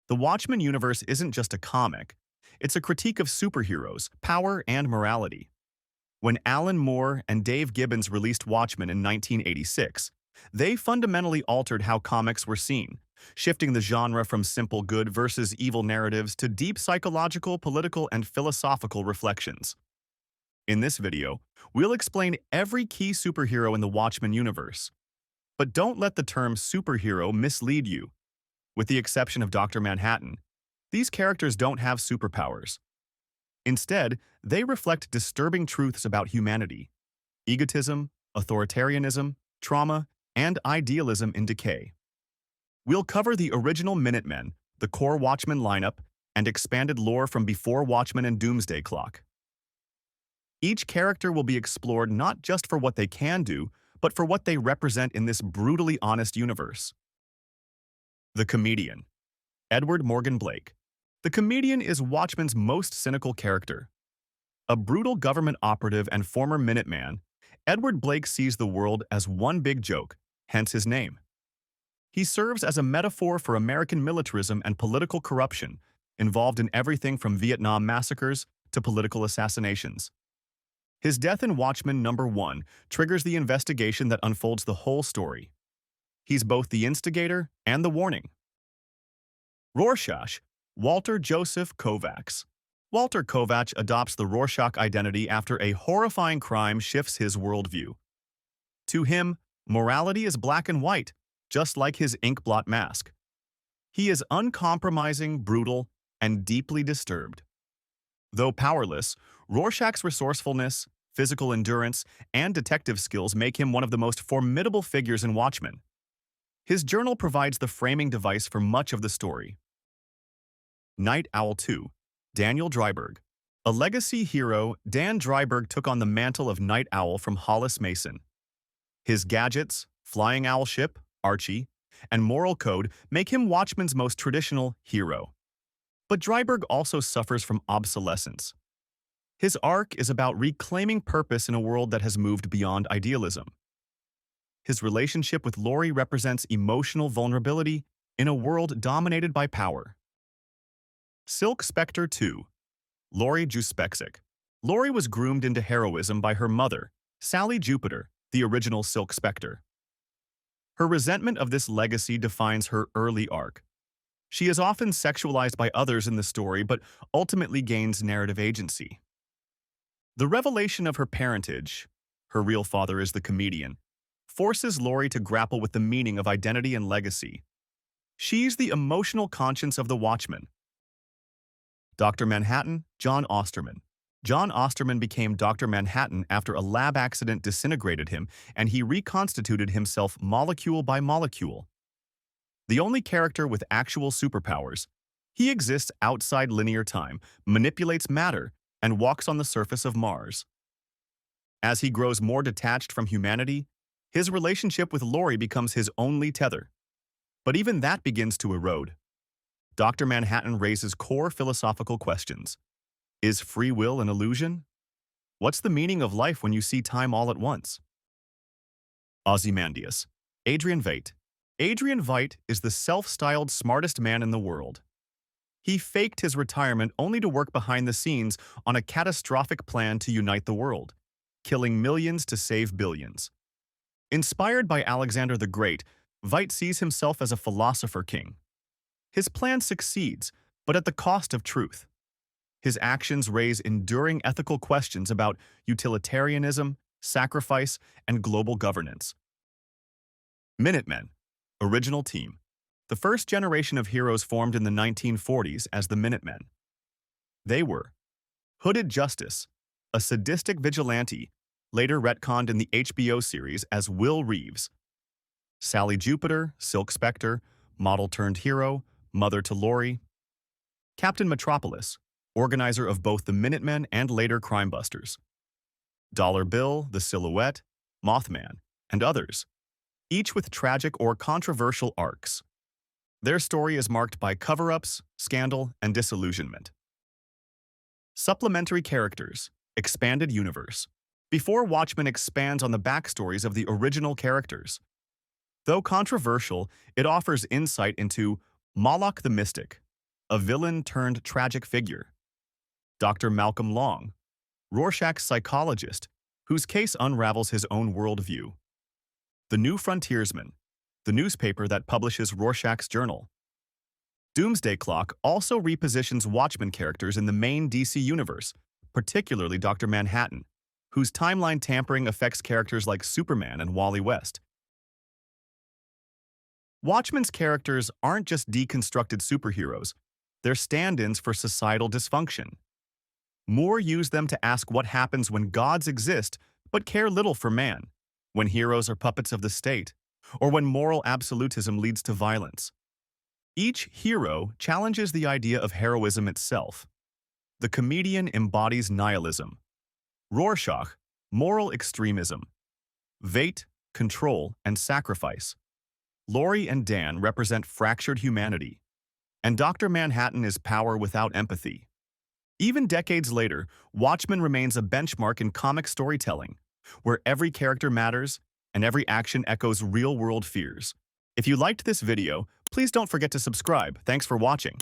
The Watchmen universe isn't just a comic, it's a critique of superheroes, power, and morality. When Alan Moore and Dave Gibbons released Watchmen in 1986, they fundamentally altered how comics were seen, shifting the genre from simple good versus evil narratives to deep psychological, political, and philosophical reflections. In this video, we'll explain every key superhero in the Watchmen universe. But don't let the term superhero mislead you. With the exception of Dr. Manhattan, these characters don't have superpowers. Instead, they reflect disturbing truths about humanity: egotism, authoritarianism, trauma, and idealism in decay. We'll cover the original Minutemen, the core Watchmen lineup, and expanded lore from before Watchmen and Doomsday Clock. Each character will be explored not just for what they can do, but for what they represent in this brutally honest universe. The Comedian. Edward Morgan Blake. The Comedian is Watchmen's most cynical character. A brutal government operative and former Minuteman, Edward Blake sees the world as one big joke, hence his name. He serves as a metaphor for American militarism and political corruption, involved in everything from Vietnam massacres to political assassinations. His death in Watchmen #1 triggers the investigation that unfolds the whole story. He's both the instigator and the warning. Rorschach, Walter Joseph Kovacs. Walter Kovac adopts the Rorschach identity after a horrifying crime shifts his worldview. To him, morality is black and white, just like his inkblot mask. He is uncompromising, brutal, and deeply disturbed. Though powerless, Rorschach's resourcefulness, physical endurance, and detective skills make him one of the most formidable figures in Watchmen. His journal provides the framing device for much of the story. Nite Owl 2. Daniel Dryberg. A legacy hero, Dan Dryberg took on the mantle of Nite Owl from Hollis Mason. His gadgets, flying owl ship, Archie, and moral code make him Watchmen's most traditional hero. But Dryberg also suffers from obsolescence. His arc is about reclaiming purpose in a world that has moved beyond idealism. His relationship with Laurie represents emotional vulnerability in a world dominated by power. Silk Spectre 2. Laurie Juspexik. Laurie was groomed into heroism by her mother, Sally Jupiter, the original Silk Spectre. Her resentment of this legacy defines her early arc. She is often sexualized by others in the story, but ultimately gains narrative agency. The revelation of her parentage, her real father is the Comedian, forces Laurie to grapple with the meaning of identity and legacy. She's the emotional conscience of the Watchmen. Dr. Manhattan, John Osterman. John Osterman became Dr. Manhattan after a lab accident disintegrated him, and he reconstituted himself molecule by molecule. The only character with actual superpowers, he exists outside linear time, manipulates matter, and walks on the surface of Mars. As he grows more detached from humanity, his relationship with Laurie becomes his only tether. But even that begins to erode. Dr. Manhattan raises core philosophical questions. Is free will an illusion? What's the meaning of life when you see time all at once? Ozymandias. Adrien V. Adrien V is the self-styled smartest man in the world. He faked his retirement only to work behind the scenes on a catastrophic plan to unite the world, killing millions to save billions. Inspired by Alexander the Great, Veidt sees himself as a philosopher king. His plan succeeds, but at the cost of truth. His actions raise enduring ethical questions about utilitarianism, sacrifice, and global governance. Minutemen. Original team. The first generation of heroes formed in the 1940s as the Minutemen. They were Hooded Justice, a sadistic vigilante, later retconned in the HBO series as Will Reeves. Sally Jupiter, Silk Spectre, model-turned-hero, mother to Laurie. Captain Metropolis, organizer of both the Minutemen and later Crime Busters. Dollar Bill, the Silhouette, Mothman, and others, each with tragic or controversial arcs. Their story is marked by cover-ups, scandal, and disillusionment. Supplementary Characters, Expanded Universe. Before Watchmen expands on the backstories of the original characters. Though controversial, it offers insight into Moloch the Mystic, a villain turned tragic figure. Dr. Malcolm Long, Rorschach's psychologist, whose case unravels his own worldview. The New Frontiersman, the newspaper that publishes Rorschach's journal. Doomsday Clock also repositions Watchmen characters in the main DC universe, particularly Dr. Manhattan, whose timeline tampering affects characters like Superman and Wally West. Watchmen's characters aren't just deconstructed superheroes, they're stand-ins for societal dysfunction. Moore used them to ask what happens when gods exist but care little for man, when heroes are puppets of the state, or when moral absolutism leads to violence. Each hero challenges the idea of heroism itself. The comedian embodies nihilism. Rorschach, moral extremism. Veidt, control and sacrifice. Laurie and Dan represent fractured humanity. And Dr. Manhattan is power without empathy. Even decades later, Watchmen remains a benchmark in comic storytelling, where every character matters and every action echoes real-world fears. If you liked this video, please don't forget to subscribe. Thanks for watching.